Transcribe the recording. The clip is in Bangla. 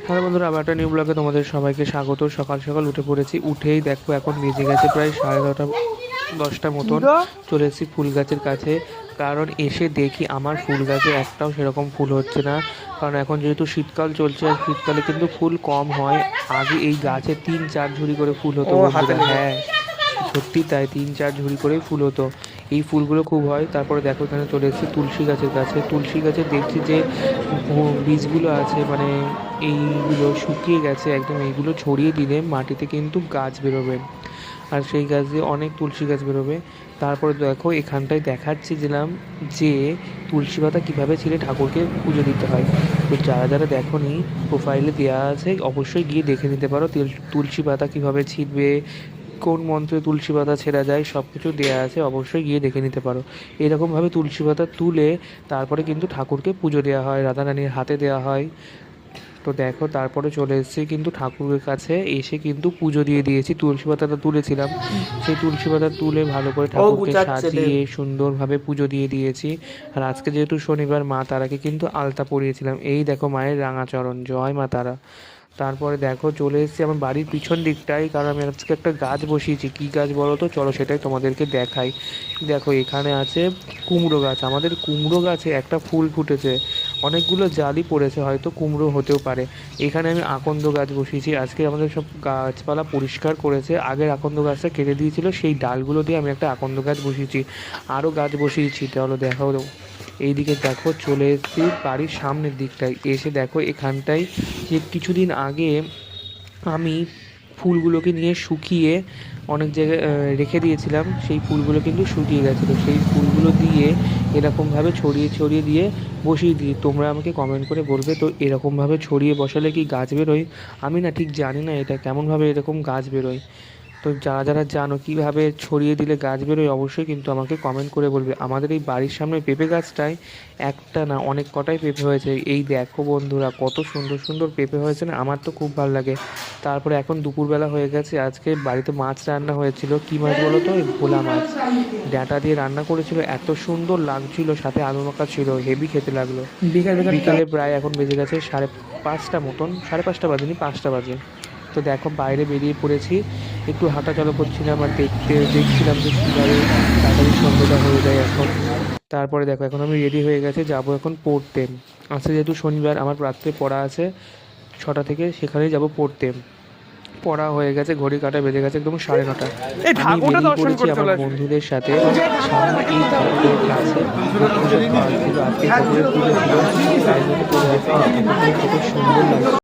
হ্যালো বন্ধুরা, আবার একটা নিউ ব্লগে তোমাদের সবাইকে স্বাগত। সকাল সকাল উঠে পড়েছি। উঠেই দেখো এখন বেজে গেছে প্রায় 9:30 10টা মতন। চলে এসেছি ফুল গাছের কাছে, কারণ এসে দেখি আমার ফুল গাছে একটাও সেরকম ফুল হচ্ছে না। কারণ এখন যেহেতু শীতকাল চলছে, আর শীতকালে কিন্তু ফুল কম হয়। আগে এই গাছে 3-4 ঝুড়ি করে ফুল হতো বন্ধুরা। হ্যাঁ, সত্যি তাই, 3-4 ঝুড়ি করেই ফুল হতো। এই ফুলগুলো খুব হয়। তারপরে দেখো এখানে চলে এসেছি তুলসী গাছের কাছে। তুলসী গাছে দেখছি যে বীজগুলো আছে, মানে এইগুলো শুকিয়ে গেছে একদম। এইগুলো ছড়িয়ে দিলে মাটিতে কিন্তু গাছ বেরোবে, আর সেই গাছ দিয়ে অনেক তুলসী গাছ বেরোবে। তারপরে দেখো এখানটায় দেখাচ্ছিলাম যে তুলসী পাতা কীভাবে ছিঁড়ে ঠাকুরকে পুজো দিতে হয়। তো যারা যারা দেখোনি, প্রোফাইলে দেওয়া আছে, অবশ্যই গিয়ে দেখে নিতে পারো তুলসী পাতা কীভাবে ছিঁড়বে, কোন মন্ত্রে তুলসী পাতা ছেঁড়া যায়, সব কিছু দেওয়া আছে। অবশ্যই গিয়ে দেখে নিতে পারো। এরকমভাবে তুলসী পাতা তুলে তারপরে কিন্তু ঠাকুরকে পুজো দেওয়া হয়, রাধারানীর হাতে দেওয়া হয়। তো দেখো তারপরে চলে এসেছি কিন্তু ঠাকুরের কাছে, এসে কিন্তু পুজো দিয়ে দিয়েছি। তুলসী পাতাটা তুলেছিলাম, সেই তুলসী পাতা তুলে ভালো করে ঠাকুরকে সাজিয়ে সুন্দরভাবে পুজো দিয়ে দিয়েছি। আর আজকে যেহেতু শনিবার, মা তারাকে কিন্তু আলতা পরিয়েছিলাম। এই দেখো মায়ের রাঙাচরণ, জয় মা তারা। তারপরে দেখো চলে এসেছি আমার বাড়ির পিছন দিকটাই, কারণ আমি আজকে একটা গাছ বসিয়েছি। কী গাছ বলো তো, চলো সেটাই তোমাদেরকে দেখাই। দেখো এখানে আছে কুমড়ো গাছ। আমাদের কুমড়ো গাছে একটা ফুল ফুটেছে, অনেকগুলো জালি পড়েছে, হয়তো কুমড়ো হতেও পারে। এখানে আমি আকন্দ গাছ বসিয়েছি। আজকে আমাদের সব গাছপালা পরিষ্কার করেছে, আগের আকন্দ গাছটা কেটে দিয়েছিল, সেই ডালগুলো দিয়ে আমি একটা আকন্দ গাছ বসিয়েছি। আরও গাছ বসিয়েছি, তাহলে দেখাও। এইদিকে দেখো চলে এসেছি বাড়ির সামনের দিকটায়। এসে দেখো এখানটায় যে কিছুদিন আগে আমি ফুলগুলোকে নিয়ে শুকিয়ে অনেক জায়গায় রেখে দিয়েছিলাম, সেই ফুলগুলো কিন্তু শুকিয়ে গেছিলো। সেই ফুলগুলো দিয়ে এরকমভাবে ছড়িয়ে ছড়িয়ে দিয়ে বসিয়ে দিই। তোমরা আমাকে কমেন্ট করে বলবে তো এরকমভাবে ছড়িয়ে বসালে কি গাছ বেরোয়? আমি না ঠিক জানি না এটা কেমনভাবে এরকম গাছ বেরোয়। তো যারা যারা জানো কীভাবে ছড়িয়ে দিলে গাছ বেরোয়, অবশ্যই কিন্তু আমাকে কমেন্ট করে বলবে। আমাদের এই বাড়ির সামনে পেঁপে গাছটায় একটা না অনেক কটাই পেঁপে হয়েছে। এই দেখো বন্ধুরা, কত সুন্দর সুন্দর পেঁপে হয়েছে না, আমার তো খুব ভালো লাগে। তারপরে এখন দুপুরবেলা হয়ে গেছে, আজকে বাড়িতে মাছ রান্না হয়েছিল। কী মাছ বলো তো, এই ভোলা মাছ ডাঁটা দিয়ে রান্না করেছিল, এত সুন্দর লাগছিল, সাথে আলু মাখা ছিল, হেভি খেতে লাগলো। বিকালে প্রায় এখন বেজে গেছে 5:30 মতন, 5:30 বাজেনি, 5টা বাজে। তো দেখো বাইরে বেরিয়ে পড়েছি, একটু হাঁটা চলা করছিলাম আর দেখছিলাম যে কীভাবে তাড়াতাড়ি সন্ধ্যেটা হয়ে যায় এখন। তারপরে দেখো এখন আমি রেডি হয়ে গেছে, যাব এখন পড়তে। আজকে যেহেতু শনিবার, আমার রাত্রে পড়া আছে 6টা থেকে, সেখানেই যাব পড়তে। পড়া হয়ে গেছে, ঘড়ি কাটা বেজে গেছে একদম 9:30। আমি বেরিয়ে পড়েছি আমার বন্ধুদের সাথে। সামনে এই ঠাকুরের কাছে আজকে ঠাকুরের পুজো ছিল, তাই জন্য চলে আসছি। ঠাকুরটা কত সুন্দর লাগছে।